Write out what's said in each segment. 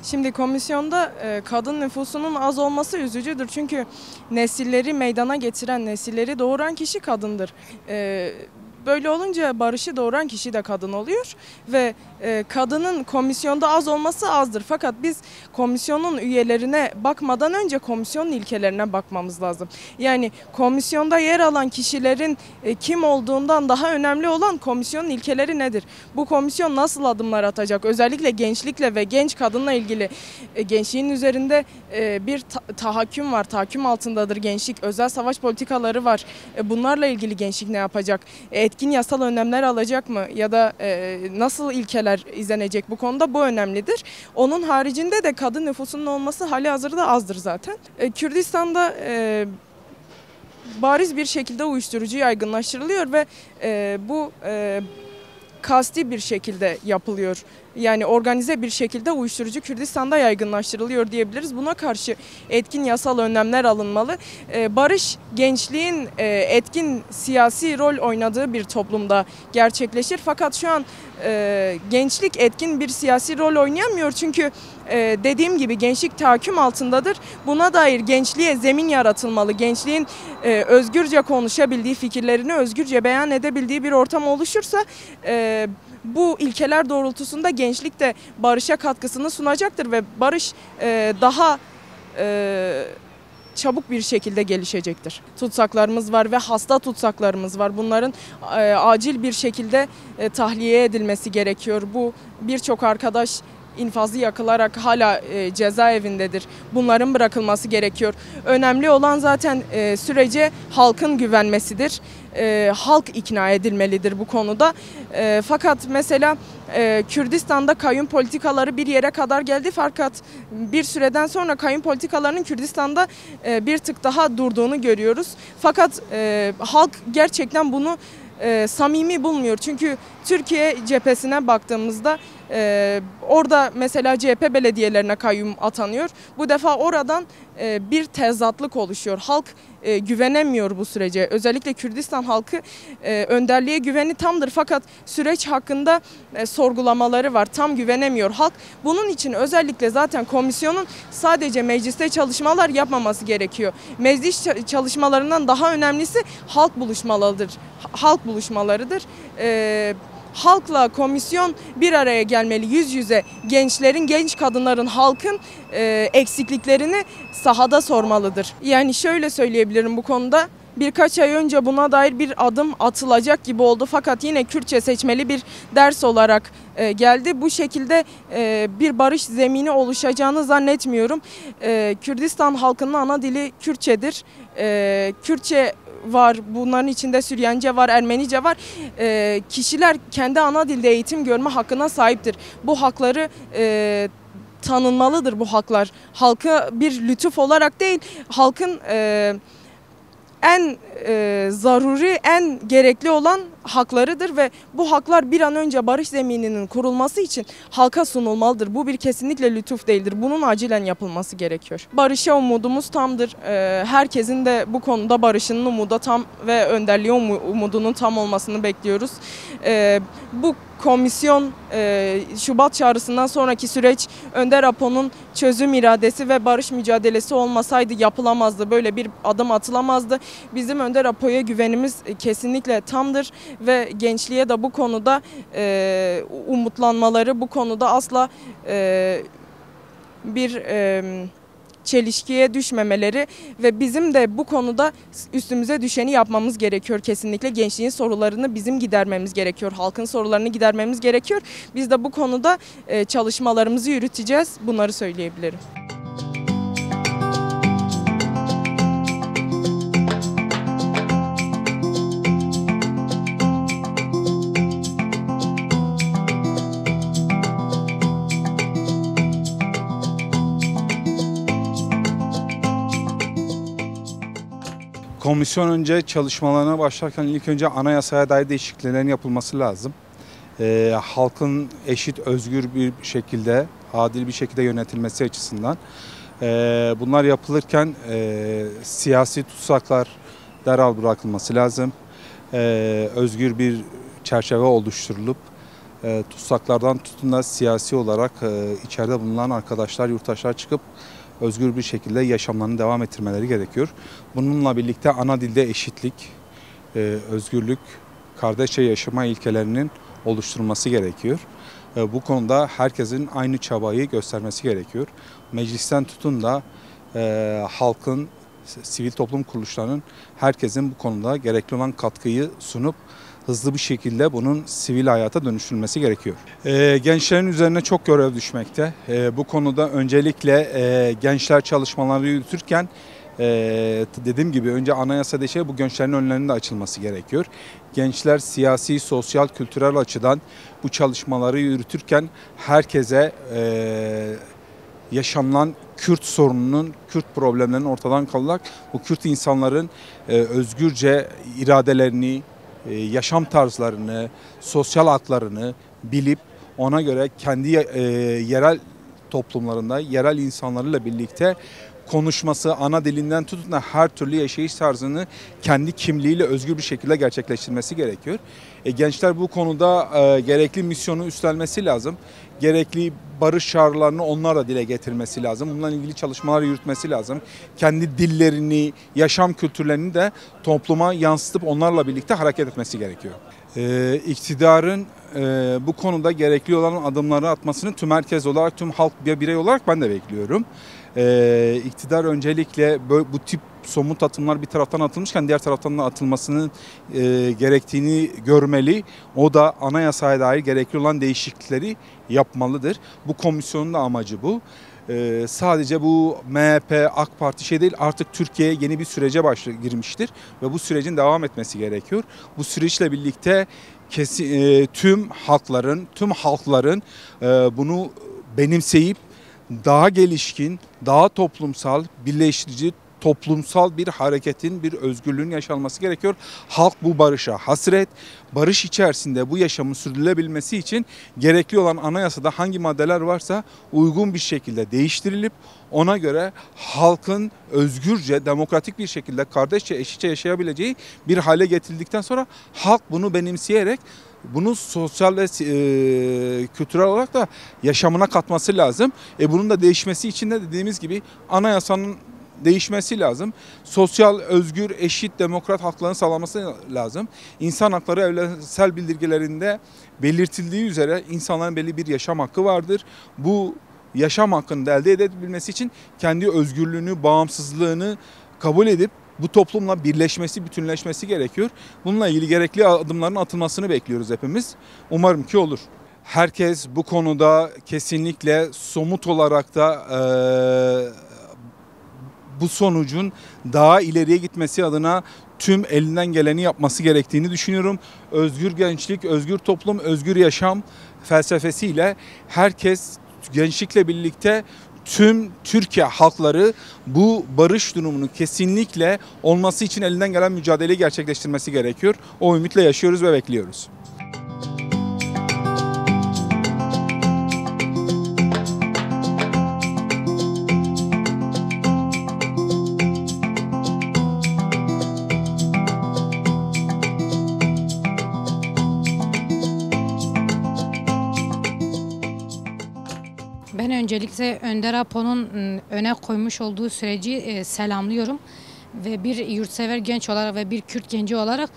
Şimdi komisyonda kadın nüfusunun az olması üzücüdür. Çünkü nesilleri meydana getiren, nesilleri doğuran kişi kadındır. Böyle olunca barışı doğuran kişi de kadın oluyor ve kadının komisyonda az olması azdır. Fakat biz komisyonun üyelerine bakmadan önce komisyonun ilkelerine bakmamız lazım. Yani komisyonda yer alan kişilerin kim olduğundan daha önemli olan komisyonun ilkeleri nedir? Bu komisyon nasıl adımlar atacak? Özellikle gençlikle ve genç kadınla ilgili gençliğin üzerinde bir tahakküm var. Tahakküm altındadır gençlik. Özel savaş politikaları var. Bunlarla ilgili gençlik ne yapacak? Etkin yasal önlemler alacak mı ya da nasıl ilkeler izlenecek bu konuda, bu önemlidir. Onun haricinde de kadın nüfusunun olması halihazırda azdır zaten. Kürdistan'da bariz bir şekilde uyuşturucu yaygınlaştırılıyor ve bu kasti bir şekilde yapılıyor. Yani organize bir şekilde uyuşturucu Kürdistan'da yaygınlaştırılıyor diyebiliriz. Buna karşı etkin yasal önlemler alınmalı. Barış, gençliğin etkin siyasi rol oynadığı bir toplumda gerçekleşir. Fakat şu an gençlik etkin bir siyasi rol oynayamıyor. Çünkü dediğim gibi gençlik tahakküm altındadır. Buna dair gençliğe zemin yaratılmalı. Gençliğin özgürce konuşabildiği, fikirlerini özgürce beyan edebildiği bir ortam oluşursa bu ilkeler doğrultusunda gençlik de barışa katkısını sunacaktır ve barış daha çabuk bir şekilde gelişecektir. Tutsaklarımız var ve hasta tutsaklarımız var. Bunların acil bir şekilde tahliye edilmesi gerekiyor. Bu birçok arkadaş infazı yakılarak hala cezaevindedir. Bunların bırakılması gerekiyor. Önemli olan zaten sürece halkın güvenmesidir. Halk ikna edilmelidir bu konuda. Fakat mesela Kürdistan'da kayyum politikaları bir yere kadar geldi, fakat bir süreden sonra kayyum politikalarının Kürdistan'da bir tık daha durduğunu görüyoruz. Fakat halk gerçekten bunu samimi bulmuyor. Çünkü Türkiye cephesine baktığımızda orada mesela CHP belediyelerine kayyum atanıyor. Bu defa oradan bir tezatlık oluşuyor. Halk güvenemiyor bu sürece. Özellikle Kürdistan halkı önderliğe güveni tamdır, fakat süreç hakkında sorgulamaları var. Tam güvenemiyor halk. Bunun için özellikle zaten komisyonun sadece mecliste çalışmalar yapmaması gerekiyor. Meclis çalışmalarından daha önemlisi halk buluşmalarıdır. Halk buluşmalarıdır. Halkla komisyon bir araya gelmeli, yüz yüze gençlerin, genç kadınların, halkın eksikliklerini sahada sormalıdır. Yani şöyle söyleyebilirim bu konuda. Birkaç ay önce buna dair bir adım atılacak gibi oldu, fakat yine Kürtçe seçmeli bir ders olarak geldi. Bu şekilde bir barış zemini oluşacağını zannetmiyorum. Kürdistan halkının ana dili Kürtçedir. Kürtçe var, bunların içinde Süryanice var, Ermenice var. Kişiler kendi ana dilde eğitim görme hakkına sahiptir. Bu hakları tanınmalıdır bu haklar. Halka bir lütuf olarak değil, halkın en zaruri, en gerekli olan haklarıdır ve bu haklar bir an önce barış zemininin kurulması için halka sunulmalıdır. Bu bir kesinlikle lütuf değildir. Bunun acilen yapılması gerekiyor. Barışa umudumuz tamdır. Herkesin de bu konuda barışının umudu tam ve önderliği umudunun tam olmasını bekliyoruz. Bu komisyon Şubat çağrısından sonraki süreç Önder Apo'nun çözüm iradesi ve barış mücadelesi olmasaydı yapılamazdı. Böyle bir adım atılamazdı. Bizim Önder Apo'ya güvenimiz kesinlikle tamdır ve gençliğe de bu konuda umutlanmaları, bu konuda asla bir çelişkiye düşmemeleri ve bizim de bu konuda üstümüze düşeni yapmamız gerekiyor kesinlikle. Gençliğin sorularını bizim gidermemiz gerekiyor. Halkın sorularını gidermemiz gerekiyor. Biz de bu konuda çalışmalarımızı yürüteceğiz. Bunları söyleyebilirim. Komisyon önce çalışmalarına başlarken ilk önce anayasaya dair değişikliklerin yapılması lazım. Halkın eşit, özgür bir şekilde, adil bir şekilde yönetilmesi açısından. Bunlar yapılırken siyasi tutsaklar derhal bırakılması lazım. Özgür bir çerçeve oluşturulup tutsaklardan tutun da siyasi olarak içeride bulunan arkadaşlar, yurttaşlar çıkıp özgür bir şekilde yaşamlarını devam ettirmeleri gerekiyor. Bununla birlikte ana dilde eşitlik, özgürlük, kardeşçe yaşama ilkelerinin oluşturulması gerekiyor. Bu konuda herkesin aynı çabayı göstermesi gerekiyor. Meclisten tutun da halkın, sivil toplum kuruluşlarının herkesin bu konuda gerekli olan katkıyı sunup hızlı bir şekilde bunun sivil hayata dönüştürülmesi gerekiyor. Gençlerin üzerine çok görev düşmekte. Bu konuda öncelikle gençler çalışmaları yürütürken dediğim gibi önce anayasa değişikliği bu gençlerin önlerinin de açılması gerekiyor. Gençler siyasi, sosyal, kültürel açıdan bu çalışmaları yürütürken herkese yaşanılan Kürt sorununun, Kürt problemlerinin ortadan kalkarak bu Kürt insanların özgürce iradelerini, yaşam tarzlarını, sosyal haklarını bilip ona göre kendi yerel toplumlarında, yerel insanlarıyla birlikte konuşması, ana dilinden tutun da her türlü yaşayış tarzını kendi kimliğiyle özgür bir şekilde gerçekleştirmesi gerekiyor. Gençler bu konuda gerekli misyonu üstlenmesi lazım. Gerekli barış çağrılarını onlar da dile getirmesi lazım. Bununla ilgili çalışmalar yürütmesi lazım. Kendi dillerini, yaşam kültürlerini de topluma yansıtıp onlarla birlikte hareket etmesi gerekiyor. İktidarın bu konuda gerekli olan adımları atmasını tüm herkes olarak, tüm halk bir birey olarak ben de bekliyorum. İktidar öncelikle bu tip somut atımlar bir taraftan atılmışken diğer taraftan da atılmasının gerektiğini görmeli. O da anayasaya dair gerekli olan değişiklikleri yapmalıdır. Bu komisyonun da amacı bu. Sadece bu MHP, AK Parti değil, artık Türkiye yeni bir sürece girmiştir ve bu sürecin devam etmesi gerekiyor. Bu süreçle birlikte tüm halkların bunu benimseyip daha gelişkin, daha toplumsal, birleştirici, toplumsal bir hareketin, bir özgürlüğün yaşanması gerekiyor. Halk bu barışa hasret, barış içerisinde bu yaşamın sürdürülebilmesi için gerekli olan anayasada hangi maddeler varsa uygun bir şekilde değiştirilip ona göre halkın özgürce, demokratik bir şekilde kardeşçe, eşitçe yaşayabileceği bir hale getirildikten sonra halk bunu benimseyerek bunu sosyal ve kültürel olarak da yaşamına katması lazım. Bunun da değişmesi için de dediğimiz gibi anayasanın değişmesi lazım. Sosyal, özgür, eşit, demokrat hakların sağlanması lazım. İnsan hakları evrensel bildirgelerinde belirtildiği üzere insanların belli bir yaşam hakkı vardır. Bu yaşam hakkını da elde edebilmesi için kendi özgürlüğünü, bağımsızlığını kabul edip bu toplumla birleşmesi, bütünleşmesi gerekiyor. Bununla ilgili gerekli adımların atılmasını bekliyoruz hepimiz. Umarım ki olur. Herkes bu konuda kesinlikle somut olarak da bu sonucun daha ileriye gitmesi adına tüm elinden geleni yapması gerektiğini düşünüyorum. Özgür gençlik, özgür toplum, özgür yaşam felsefesiyle herkes gençlikle birlikte tüm Türkiye halkları bu barış durumunu kesinlikle olması için elinden gelen mücadeleyi gerçekleştirmesi gerekiyor. O ümitle yaşıyoruz ve bekliyoruz. Ben öncelikle Önder Apo'nun öne koymuş olduğu süreci selamlıyorum. Ve bir yurtsever genç olarak ve bir Kürt genci olarak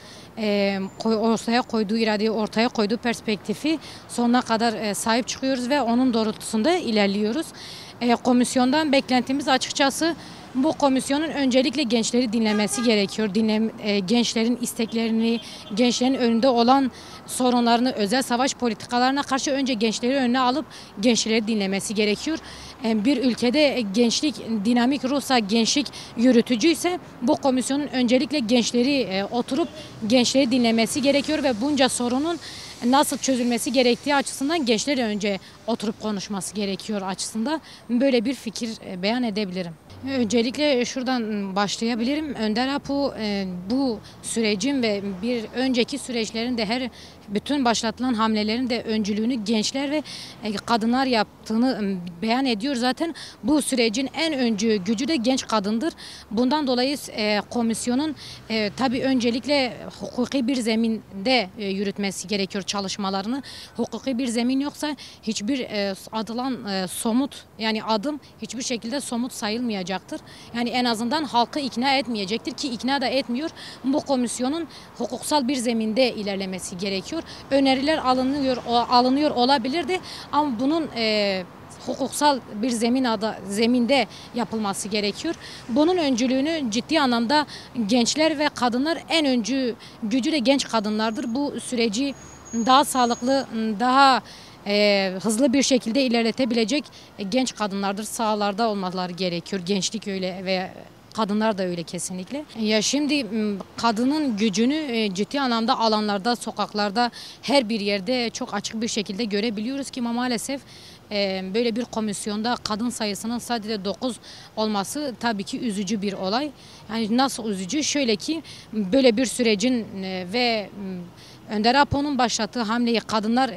ortaya koyduğu iradeyi, ortaya koyduğu perspektifi sonuna kadar sahip çıkıyoruz ve onun doğrultusunda ilerliyoruz. Komisyondan beklentimiz açıkçası bu komisyonun öncelikle gençleri dinlemesi gerekiyor. Gençlerin isteklerini, gençlerin önünde olan sorunlarını, özel savaş politikalarına karşı önce gençleri önüne alıp gençleri dinlemesi gerekiyor. Bir ülkede gençlik dinamik ruhsa, gençlik yürütücüyse bu komisyonun öncelikle gençleri oturup gençleri dinlemesi gerekiyor ve bunca sorunun nasıl çözülmesi gerektiği açısından gençleri önce oturup konuşması gerekiyor açısından böyle bir fikir beyan edebilirim. Öncelikle şuradan başlayabilirim. Önder Apo bu sürecin ve bir önceki süreçlerin de bütün başlatılan hamlelerin de öncülüğünü gençler ve kadınlar yaptığını beyan ediyor. Zaten bu sürecin en öncü gücü de genç kadındır. Bundan dolayı komisyonun tabii öncelikle hukuki bir zeminde yürütmesi gerekiyor çalışmalarını. Hukuki bir zemin yoksa hiçbir adılan somut yani adım hiçbir şekilde somut sayılmayacaktır. Yani en azından halkı ikna etmeyecektir ki ikna da etmiyor. Bu komisyonun hukuksal bir zeminde ilerlemesi gerekiyor. Öneriler alınıyor olabilirdi ama bunun hukuksal bir zeminde yapılması gerekiyor. Bunun öncülüğünü ciddi anlamda gençler ve kadınlar en öncü gücü de genç kadınlardır. Bu süreci daha sağlıklı, daha hızlı bir şekilde ilerletebilecek genç kadınlardır. Sahalarda olmaları gerekiyor. Gençlik öyle ve kadınlar da öyle kesinlikle. Ya şimdi kadının gücünü ciddi anlamda alanlarda, sokaklarda, her bir yerde çok açık bir şekilde görebiliyoruz ki maalesef böyle bir komisyonda kadın sayısının sadece 9 olması tabii ki üzücü bir olay. Yani nasıl üzücü? Şöyle ki böyle bir sürecin ve Önder Apo'nun başlattığı hamleyi kadınlar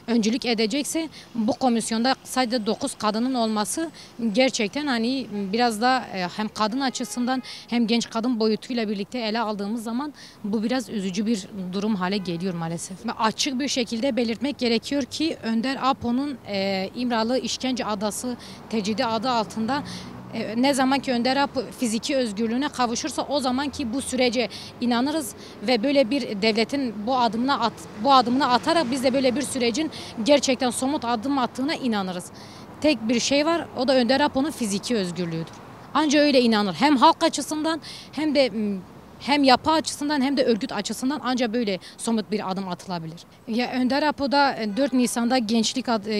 öncülük edecekse bu komisyonda sadece 9 kadının olması gerçekten hani biraz da hem kadın açısından hem genç kadın boyutuyla birlikte ele aldığımız zaman bu biraz üzücü bir durum hale geliyor maalesef. Ve açık bir şekilde belirtmek gerekiyor ki Önder Apo'nun İmralı İşkence Adası tecidi adı altında ne zaman ki Önder Apo fiziki özgürlüğüne kavuşursa o zaman ki bu sürece inanırız ve böyle bir devletin bu adımını atarak biz de böyle bir sürecin gerçekten somut adım attığına inanırız. Tek bir şey var, o da Önder Apo'nun fiziki özgürlüğüdür. Anca öyle inanır. Hem halk açısından hem de hem yapı açısından hem de örgüt açısından ancak böyle somut bir adım atılabilir. Ya Önder Apo'da 4 Nisan'da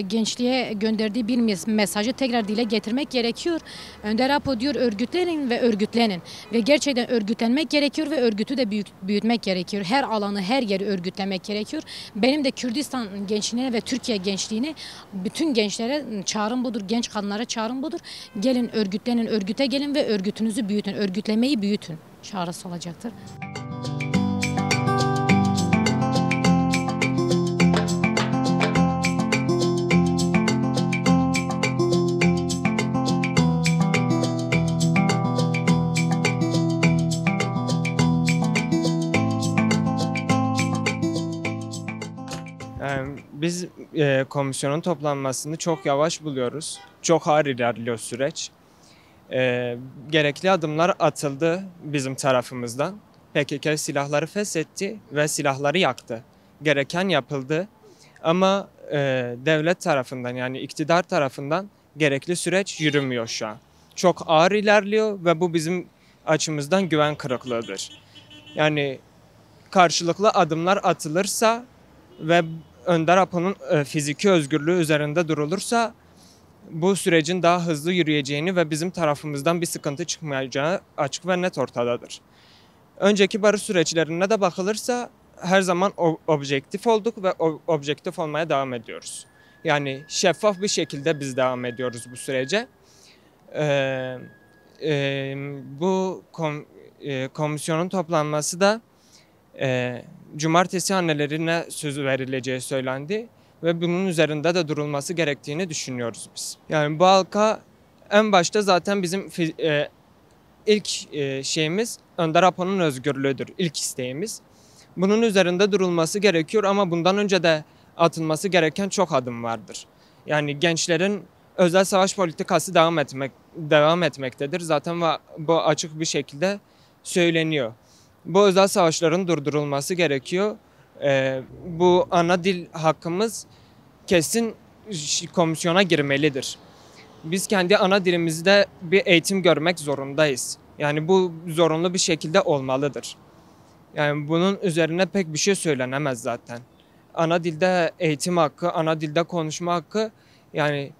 gençliğe gönderdiği bir mesajı tekrar dile getirmek gerekiyor. Önder Apo diyor örgütlenin ve örgütlenin ve gerçekten örgütlenmek gerekiyor ve örgütü de büyütmek gerekiyor. Her alanı, her yeri örgütlemek gerekiyor. Benim de Kürdistan gençliğine ve Türkiye gençliğine bütün gençlere çağrım budur, genç kadınlara çağrım budur. Gelin örgütlenin, örgüte gelin ve örgütünüzü büyütün, örgütlemeyi büyütün çağrısı olacaktır. Biz komisyonun toplanmasını çok yavaş buluyoruz. Çok ağır ilerliyor süreç. Gerekli adımlar atıldı bizim tarafımızdan. PKK silahları feshetti ve silahları yaktı. Gereken yapıldı. Ama devlet tarafından yani iktidar tarafından gerekli süreç yürümüyor şu an. Çok ağır ilerliyor ve bu bizim açımızdan güven kırıklığıdır. Yani karşılıklı adımlar atılırsa ve Önder Apo'nun fiziki özgürlüğü üzerinde durulursa bu sürecin daha hızlı yürüyeceğini ve bizim tarafımızdan bir sıkıntı çıkmayacağı açık ve net ortadadır. Önceki barış süreçlerine de bakılırsa her zaman objektif olduk ve objektif olmaya devam ediyoruz. Yani şeffaf bir şekilde biz devam ediyoruz bu sürece. Bu komisyonun toplanması da cumartesi annelerine söz verileceği söylendi. Ve bunun üzerinde de durulması gerektiğini düşünüyoruz biz. Yani bu halka en başta zaten bizim ilk şeyimiz Önder Apo'nun özgürlüğüdür. İlk isteğimiz. Bunun üzerinde durulması gerekiyor ama bundan önce de atılması gereken çok adım vardır. Yani gençlerin özel savaş politikası devam etmektedir. Zaten bu açık bir şekilde söyleniyor. Bu özel savaşların durdurulması gerekiyor. Bu ana dil hakkımız kesin komisyona girmelidir. Biz kendi ana dilimizde bir eğitim görmek zorundayız. Yani bu zorunlu bir şekilde olmalıdır. Yani bunun üzerine pek bir şey söylenemez zaten. Ana dilde eğitim hakkı, ana dilde konuşma hakkı yani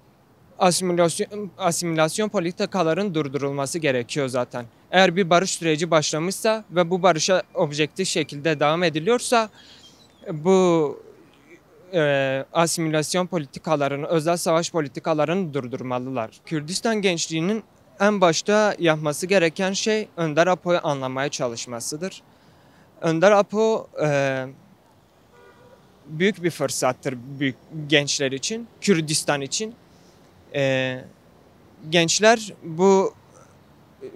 asimilasyon politikaların durdurulması gerekiyor zaten. Eğer bir barış süreci başlamışsa ve bu barışa objektif şekilde devam ediliyorsa bu asimilasyon politikalarını, özel savaş politikalarını durdurmalılar. Kürdistan gençliğinin en başta yapması gereken şey Önder Apo'yu anlamaya çalışmasıdır. Önder Apo büyük bir fırsattır büyük gençler için, Kürdistan için. Gençler bu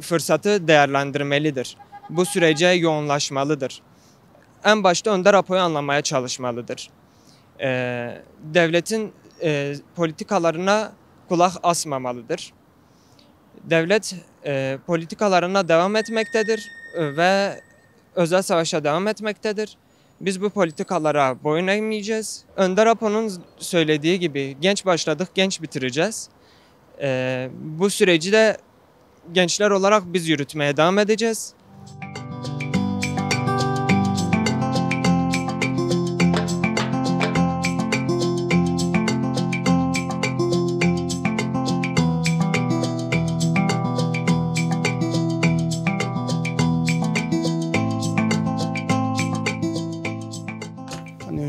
fırsatı değerlendirmelidir. Bu sürece yoğunlaşmalıdır. En başta Önder Apo'yu anlamaya çalışmalıdır. Devletin politikalarına kulak asmamalıdır. Devlet politikalarına devam etmektedir ve özel savaşa devam etmektedir. Biz bu politikalara boyun eğmeyeceğiz. Önder Apo'nun söylediği gibi genç başladık, genç bitireceğiz. Bu süreci de gençler olarak biz yürütmeye devam edeceğiz.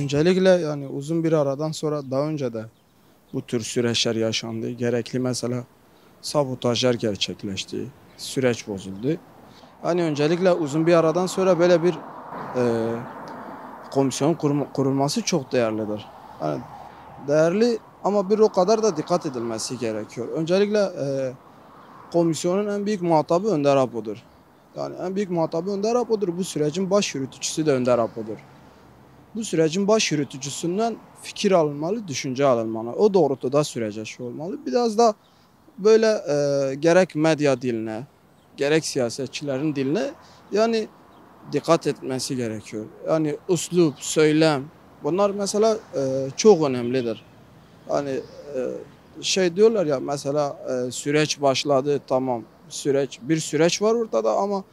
Öncelikle yani uzun bir aradan sonra daha önce de bu tür süreçler yaşandı. Gerekli mesela sabotajlar gerçekleşti. Süreç bozuldu. Hani öncelikle uzun bir aradan sonra böyle bir komisyon kurulması çok değerlidir. Yani değerli ama bir o kadar da dikkat edilmesi gerekiyor. Öncelikle komisyonun en büyük muhatabı Önder Apo'dur. Yani en büyük muhatabı Önder Apo'dur. Bu sürecin baş yürütücüsü de Önder Apo'dur. Bu sürecin baş yürütücüsünden fikir alınmalı, düşünce alınmalı. O doğrultuda sürece şey olmalı. Biraz da böyle gerek medya diline, gerek siyasetçilerin diline yani dikkat etmesi gerekiyor. Yani üslup, söylem bunlar mesela çok önemlidir. Hani şey diyorlar ya mesela süreç başladı, tamam, bir süreç var ortada ama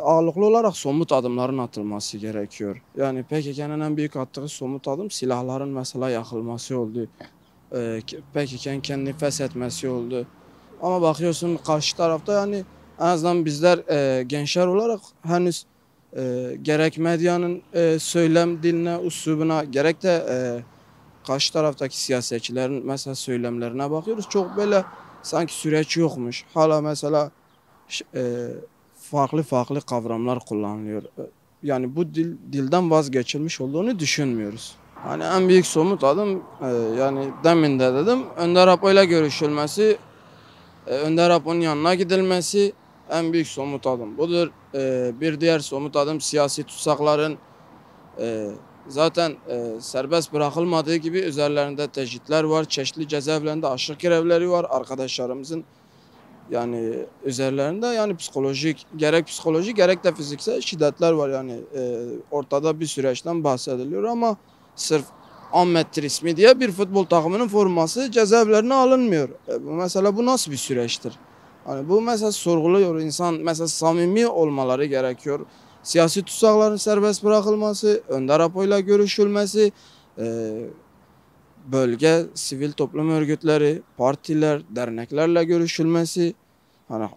ağırlıklı olarak somut adımların atılması gerekiyor. Yani PKK'nın en büyük attığı somut adım silahların mesela yakılması oldu. PKK'nın kendini feshetmesi oldu. Ama bakıyorsun karşı tarafta yani en azından bizler gençler olarak henüz gerek medyanın söylem diline, üslubuna gerek de karşı taraftaki siyasetçilerin mesela söylemlerine bakıyoruz. Çok böyle sanki süreç yokmuş. Hala mesela farklı kavramlar kullanılıyor. Yani bu dilden vazgeçilmiş olduğunu düşünmüyoruz. Hani en büyük somut adım yani demin de dedim Önder Apo ile görüşülmesi, Önder Apo'nun yanına gidilmesi en büyük somut adım budur. Bir diğer somut adım siyasi tutsakların zaten serbest bırakılmadığı gibi üzerlerinde tecritler var. Çeşitli cezaevlerinde açlık grevleri var arkadaşlarımızın. Yani üzerlerinde yani psikolojik gerek de fiziksel şiddetler var yani ortada bir süreçten bahsediliyor ama sırf Ahmet ismi diye bir futbol takımının forması cezaevlerine alınmıyor. Mesela bu nasıl bir süreçtir? Hani bu mesela sorguluyor insan mesela samimi olmaları gerekiyor. Siyasi tutsakların serbest bırakılması, Önder Apo'yla görüşülmesi, bölge sivil toplum örgütleri, partiler, derneklerle görüşülmesi, hani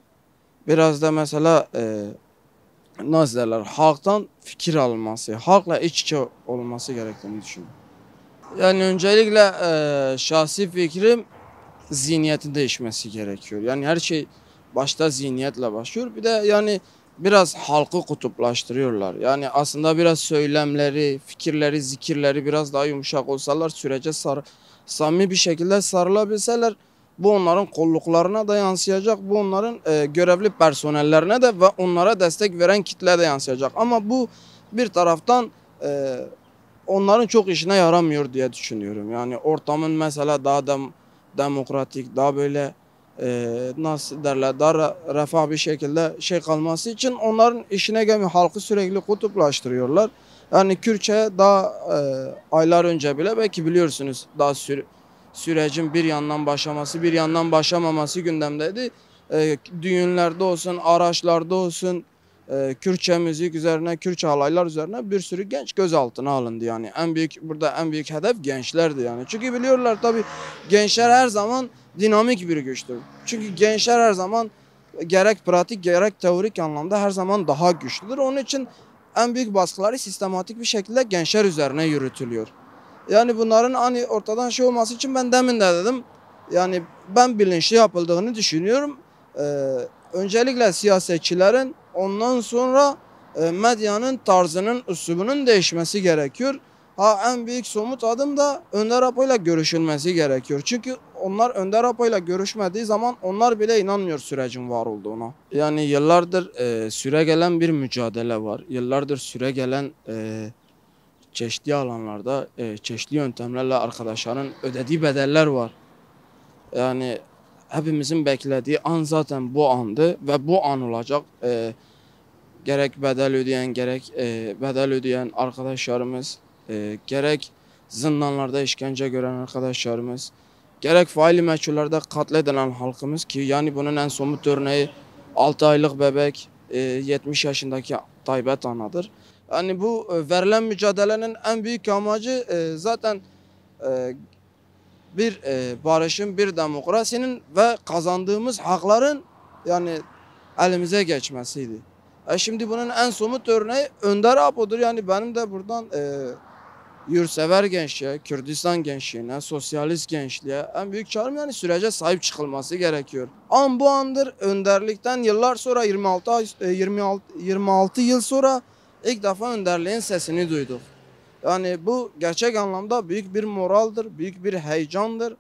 biraz da mesela nasıl derler, halktan fikir alınması, halkla iç içe olması gerektiğini düşünüyorum. Yani öncelikle şahsi fikrim zihniyetin değişmesi gerekiyor. Yani her şey başta zihniyetle başlıyor. Bir de yani biraz halkı kutuplaştırıyorlar. Yani aslında biraz söylemleri, fikirleri, zikirleri biraz daha yumuşak olsalar sürece samimi bir şekilde sarılabilseler bu onların kolluklarına da yansıyacak. Bu onların görevli personellerine de ve onlara destek veren kitleye de yansıyacak. Ama bu bir taraftan onların çok işine yaramıyor diye düşünüyorum. Yani ortamın mesela daha demokratik, daha böyle nasıl derler, daha refah bir şekilde kalması için onların işine gelmiyor. Halkı sürekli kutuplaştırıyorlar. Yani Kürtçe daha aylar önce bile belki biliyorsunuz daha sürecin bir yandan başlaması, bir yandan başlamaması gündemdeydi. Düğünlerde olsun, araçlarda olsun, Kürtçe müzik üzerine, Kürtçe halaylar üzerine bir sürü genç gözaltına alındı yani. Burada en büyük hedef gençlerdi yani. Çünkü biliyorlar tabii gençler her zaman dinamik bir güçtür. Çünkü gençler her zaman gerek pratik gerek teorik anlamda her zaman daha güçlüdür. Onun için en büyük baskıları sistematik bir şekilde gençler üzerine yürütülüyor. Yani bunların hani ortadan olması için ben demin de dedim. Yani ben bilinçli yapıldığını düşünüyorum. öncelikle siyasetçilerin, ondan sonra medyanın tarzının, üslubunun değişmesi gerekiyor. En büyük somut adım da Önder Apo ile görüşülmesi gerekiyor. Çünkü onlar Önder Apo ile görüşmediği zaman onlar bile inanmıyor sürecin var olduğuna. Yani yıllardır süregelen bir mücadele var. Yıllardır süregelen çeşitli alanlarda, çeşitli yöntemlerle arkadaşların ödediği bedeller var. Yani hepimizin beklediği an zaten bu andı ve bu an olacak. Gerek bedel ödeyen, gerek bedel ödeyen arkadaşlarımız, gerek zindanlarda işkence gören arkadaşlarımız, gerek faili meçhullerde katledilen halkımız ki yani bunun en somut örneği 6 aylık bebek, 70 yaşındaki Taybet Ana'dır. Yani bu verilen mücadelenin en büyük amacı zaten bir barışın, bir demokrasinin ve kazandığımız hakların yani elimize geçmesiydi. Şimdi bunun en somut örneği Önder Apo'dur. Yani benim de buradan yurtsever gençliğe, Kürdistan gençliğine, sosyalist gençliğe en büyük çağrım yani sürece sahip çıkılması gerekiyor. An bu andır önderlikten yıllar sonra 26 yıl sonra ilk defa önderliğin sesini duyduk. Yani bu gerçek anlamda büyük bir moraldir, büyük bir heyecandır.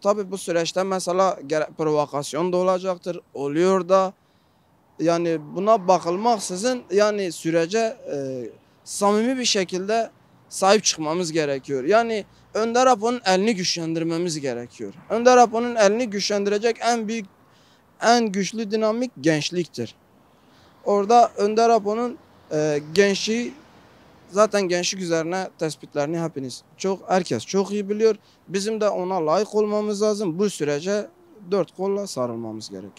Tabii bu süreçte mesela provokasyon da olacaktır, oluyor da. Yani buna bakılmaksızın yani sürece samimi bir şekilde sahip çıkmamız gerekiyor. Yani Önder Apo'nun elini güçlendirmemiz gerekiyor. Önder Apo'nun elini güçlendirecek en güçlü dinamik gençliktir. Orada Önder Apo'nun gençliği zaten gençlik üzerine tespitlerini herkes çok iyi biliyor. Bizim de ona layık olmamız lazım. Bu sürece dört kolla sarılmamız gerekiyor.